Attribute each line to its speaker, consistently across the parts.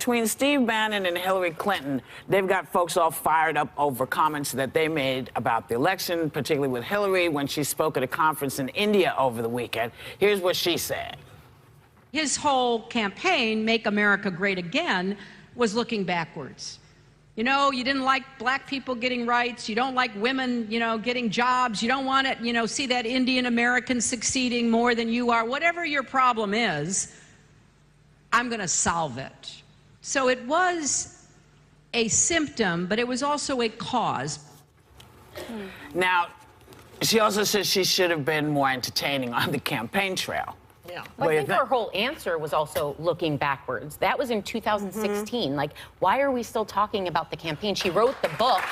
Speaker 1: between Steve Bannon and Hillary Clinton, they've got folks all fired up over comments that they made about the election, particularly with Hillary when she spoke at a conference in India over the weekend. Here's what she said.
Speaker 2: His whole campaign, Make America Great Again, was looking backwards. You know, you didn't like black people getting rights. You don't like women, you know, getting jobs. You don't want to, you know, see that Indian American succeeding more than you are. Whatever your problem is, I'm going to solve it. So it was a symptom, but it was also a cause.
Speaker 1: Now, she also says she should have been more entertaining on the campaign trail.
Speaker 3: Yeah. Well, I think her whole answer was also looking backwards. That was in 2016. Like, why are we still talking about the campaign? She wrote the book,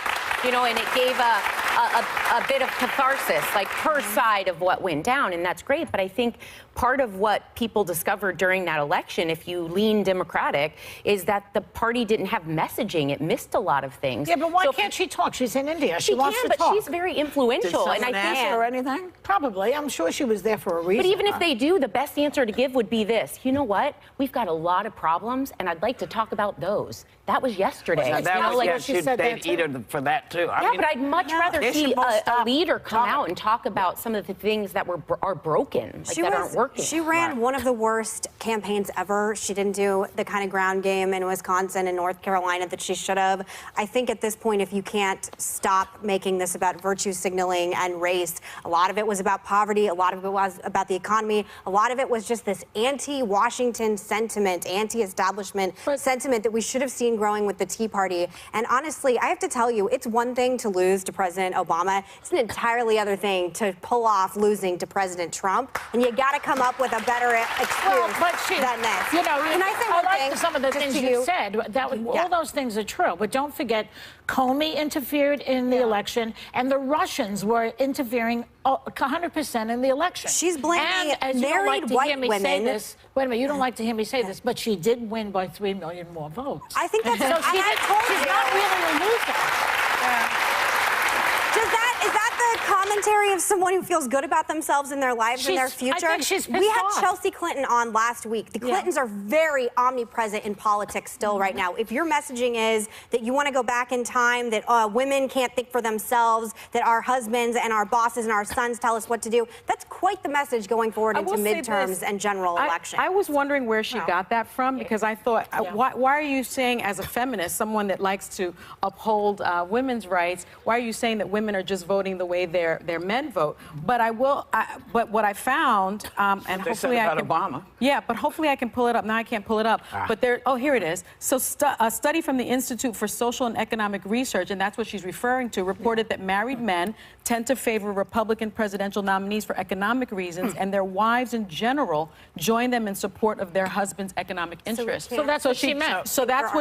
Speaker 3: you know, and it gave a bit of catharsis, like her side of what went down, and that's great. But I think part of what people discovered during that election, if you lean Democratic, is that the party didn't have messaging. It missed a lot of things.
Speaker 4: Yeah, but why can't she talk? She's in India. She wants to talk.
Speaker 3: But she's very influential.
Speaker 1: Did someone ask her or anything?
Speaker 4: Probably. I'm sure she was there for a reason.
Speaker 3: But even if they do, the best answer to give would be this. You know what? We've got a lot of problems, and I'd like to talk about those. That was yesterday.
Speaker 1: Well, that was, like, yeah, they'd eat her for that, too. I mean,
Speaker 3: but I'd much rather see a leader come out and talk about some of the things that are broken, like that aren't working.
Speaker 5: She ran one of the worst campaigns ever. She didn't do the kind of ground game in Wisconsin and North Carolina that she should have. I think at this point, if you can't stop making this about virtue signaling and race, a lot of it was about poverty, a lot of it was about the economy, a lot of it was just this anti-Washington sentiment, anti-establishment sentiment that we should have seen growing with the Tea Party. And honestly, I have to tell you, it's one thing to lose to President Obama. It's an entirely other thing to pull off losing to President Trump. And you got to come up with a better excuse than this.
Speaker 4: You know,
Speaker 5: and
Speaker 4: I like some of the things you said. All those things are true. But don't forget, Comey interfered in the election, and the Russians were interfering 100% in the election.
Speaker 5: She's blaming married white women.
Speaker 4: Wait a minute, you don't like to hear me say this, but she did win by 3 million more votes.
Speaker 5: I think that's
Speaker 4: so she's not really a loser.
Speaker 5: Is that the commentary of someone who feels good about themselves and their lives and their future?
Speaker 4: I think she's pissed
Speaker 5: We had
Speaker 4: off.
Speaker 5: Chelsea Clinton on last week. The Clintons are very omnipresent in politics still right now. If your messaging is that you want to go back in time, that women can't think for themselves, that our husbands and our bosses and our sons tell us what to do, that's quite the message going forward into midterms and general elections.
Speaker 6: I was wondering where she got that from, because I thought, why are you saying, as a feminist, someone that likes to uphold women's rights, why are you saying that women are just voting the way their men vote? But but what I found, and hopefully I can,
Speaker 1: Obama.
Speaker 6: Yeah, but hopefully I can pull it up. Now I can't pull it up. But there, oh, here it is. So a study from the Institute for Social and Economic Research, and that's what she's referring to, reported that married men tend to favor Republican presidential nominees for economic reasons, and their wives in general join them in support of their husband's economic interests.
Speaker 4: So that's what she meant.
Speaker 6: So that's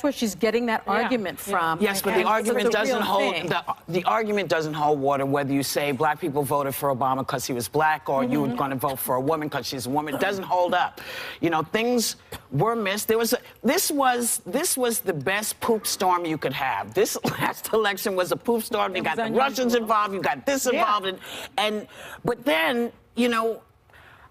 Speaker 6: where she's getting that argument from.
Speaker 1: Yes, but the argument doesn't hold. The argument doesn't hold water whether you say black people voted for Obama because he was black, or you were going to vote for a woman because she's a woman. It doesn't hold up. You know, things were missed. This was the best poop storm you could have. This last election was a poop storm. You got the Russians involved. You got this involved, but then, you know,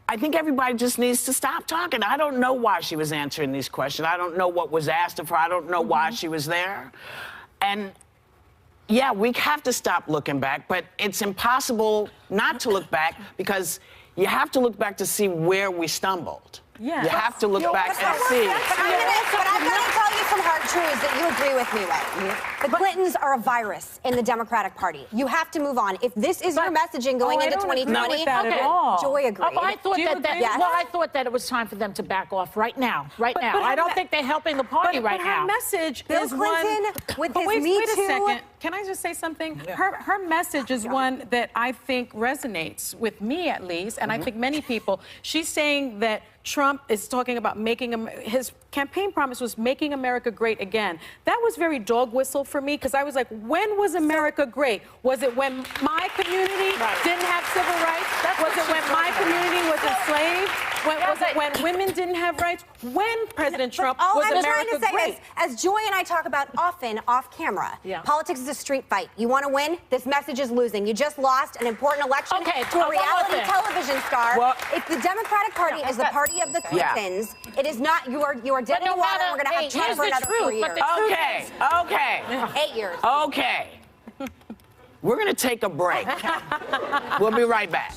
Speaker 1: I think everybody just needs to stop talking. I don't know why she was answering these questions. I don't know what was asked of her. I don't know why she was there. And yeah, we have to stop looking back, but it's impossible not to look back, because you have to look back to see where we stumbled. Yeah. You have to look back and see.
Speaker 5: But I've got to tell you some hard truths that you agree with me with. The Clintons are a virus in the Democratic Party. You have to move on. If this is your messaging going into 2020, Joy agreed.
Speaker 4: I thought that it was time for them to back off right now. But I don't think they're helping the party right now.
Speaker 6: Her message
Speaker 5: Bill
Speaker 6: is
Speaker 5: Clinton
Speaker 6: one.
Speaker 5: with his Me
Speaker 6: Wait a
Speaker 5: Too.
Speaker 6: second. Can I just say something? Her message is one that I think resonates with me, at least, and I think many people. She's saying that Trump is talking about his campaign promise was making America great again. That was very dog whistle for me, because I was like, when was America great? Was it when my community didn't have civil rights? Was it when my community was enslaved? when women didn't have rights? When President Trump
Speaker 5: all
Speaker 6: was
Speaker 5: I'm
Speaker 6: America
Speaker 5: trying to say
Speaker 6: great?
Speaker 5: is, as Joy and I talk about often off camera, politics is a street fight. You want to win? This message is losing. You just lost an important election to a reality television star.
Speaker 1: Well,
Speaker 5: if the Democratic Party is the party of the Clintons, it is not. You are dead in the water. And we're going to have Trump for another 4 years.
Speaker 1: Okay.
Speaker 5: 8 years.
Speaker 1: Okay. We're going to take a break. We'll be right back.